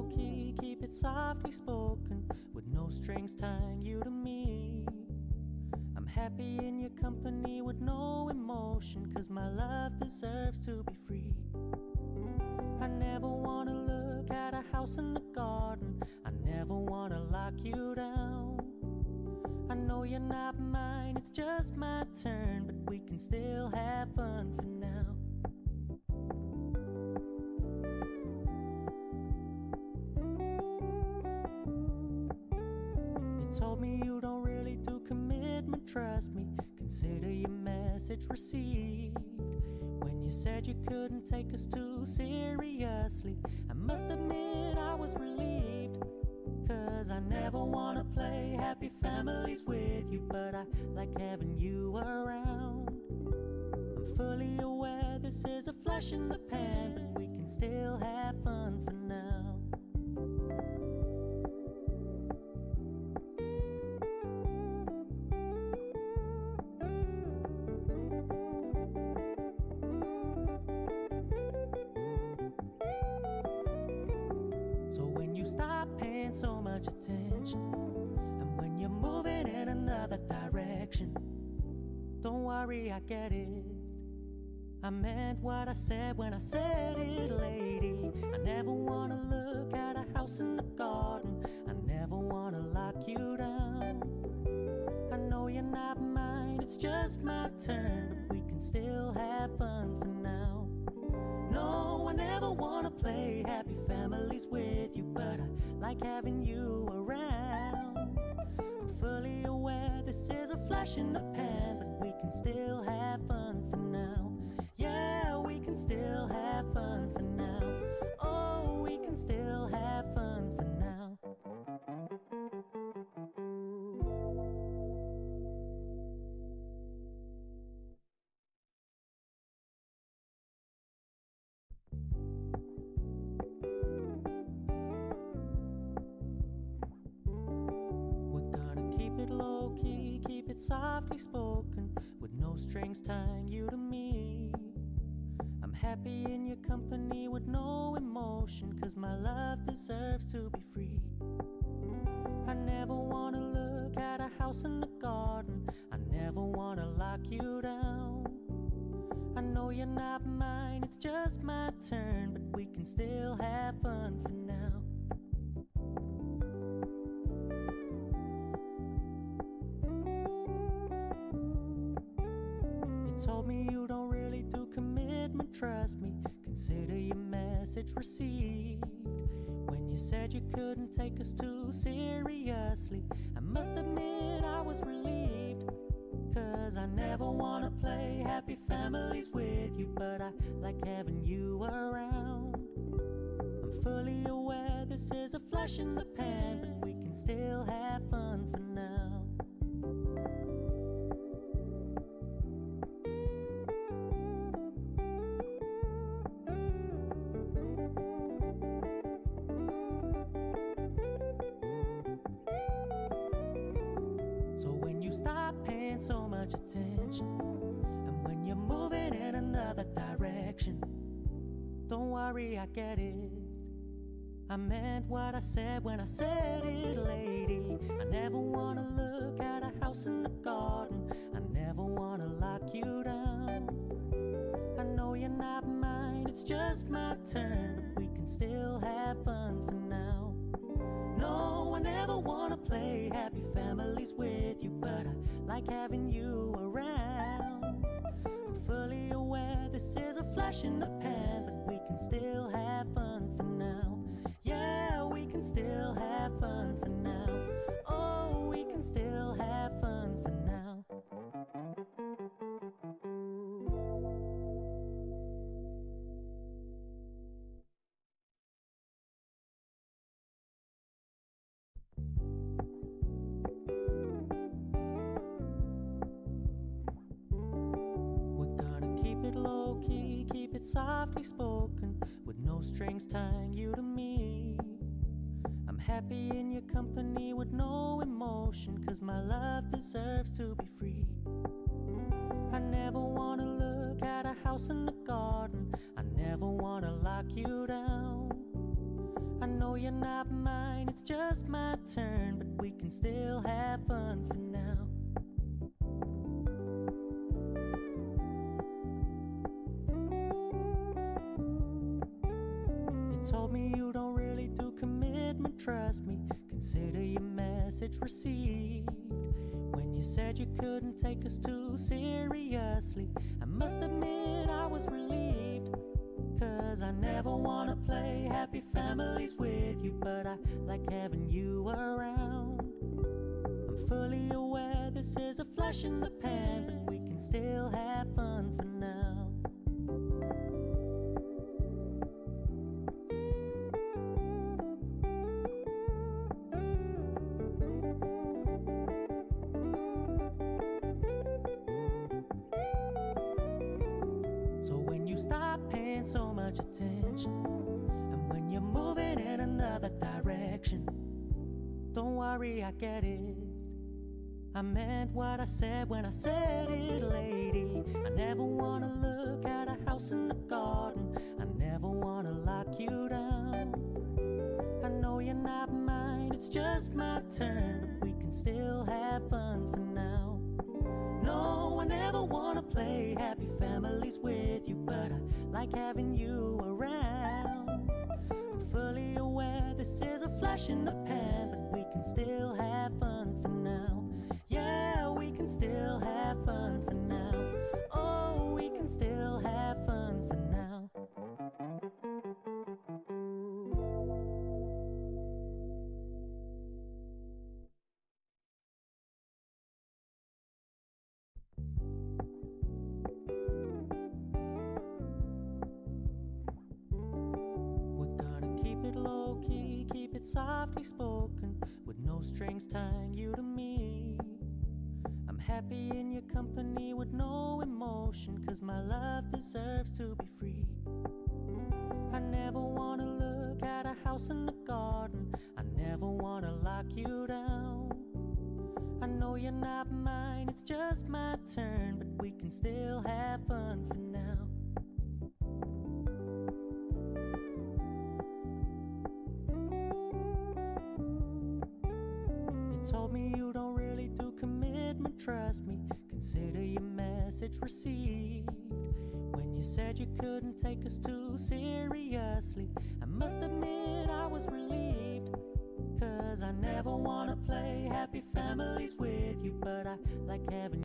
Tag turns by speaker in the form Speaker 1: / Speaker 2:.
Speaker 1: low-key, keep it softly spoken, with no strings tying you to me. I'm happy in your company with no emotion, 'cause my love deserves to be free. I never wanna look at a house in the garden, I never wanna lock you down. I know you're not mine, it's just my turn, but we can still have fun for now. You told me you don't really do commitment, trust me, consider your message received. When you said you couldn't take us too seriously, I must admit I was relieved. 'Cause I never wanna play happy families with you, but I like having you around. I'm fully aware this is a flash in the pan, but we can still have fun for now. So when you stop paying so much attention, and when you're moving in another direction, don't worry, I get it. I meant what I said when I said it, lady. I never wanna look at a house in the garden, I never wanna lock you down. I know you're not mine, it's just my turn, but we can still have fun for now. No, I never wanna play happy families with you, but I like having you around. I'm fully aware this is a flash in the pan, but we can still have fun for now. Yeah, we can still have fun for now. Oh, we can still have fun for now. We're gonna keep it low-key, keep it softly spoken, with no strings tying you to me. I'm happy in your company with no emotion, 'cause my love deserves to be free. I never wanna look at a house in the garden, I never wanna lock you down. I know you're not mine, it's just my turn, but we can still have fun for now. You told me you don't really do commitment, trust me, consider your message received. When you said you couldn't take us too seriously, I must admit I was relieved. 'Cause I never wanna play happy families with you, but I like having you around. I'm fully aware this is a flash in the pan, but we can still have fun for now. So when you stop paying so much attention, and when you're moving in another direction, don't worry, I get it. I meant what I said when I said it, lady. I never wanna look at a house in the garden, I never wanna lock you down. I know you're not mine, it's just my turn, but we can still have fun for now. No, I never wanna play happy families with you, but I like having you around. I'm fully aware this is a flash in the pan, but we can still have fun for now. Yeah, we can still have fun for now. Oh, we can still have fun for now. We're gonna keep it low-key, keep it softly spoken, with no strings tying you to me. I'm happy in your company with no emotion, 'cause my love deserves to be free. I never wanna look at a house in the garden, I never wanna lock you down. I know you're not mine, it's just my turn, but we can still have fun for now. You told me you don't really do commitment, trust me, consider your message received. When you said you couldn't take us too seriously, I must admit I was relieved. 'Cause I never wanna play happy families with you, but I like having you around. I'm fully aware this is a flash in the pan, but we can still have fun for now. So when you stop paying so much attention, and when you're moving in another direction, don't worry, I get it. I meant what I said when I said it, lady. I never wanna look at a house in the garden, I never wanna lock you down. I know you're not mine, it's just my turn, but we can still have fun for now. No, I never wanna play happy families with you, but I like having you around. I'm fully aware this is a flash in the pan, but we can still have fun for now. Yeah, we can still have fun for now. Oh, we can still have fun for now. We're gonna keep it low key, keep it softly spoken, with no strings tying you to me. I'm happy in your company with no emotion, 'cause my love deserves to be free. I never wanna look at a house in the garden, I never wanna lock you down. I know you're not mine, it's just my turn, but we can still have fun for now. You told me you don't really do commitment, trust me, consider your message received. When you said you couldn't take us too seriously, I must admit I was relieved. 'Cause I never wanna play happy families with you, but I like having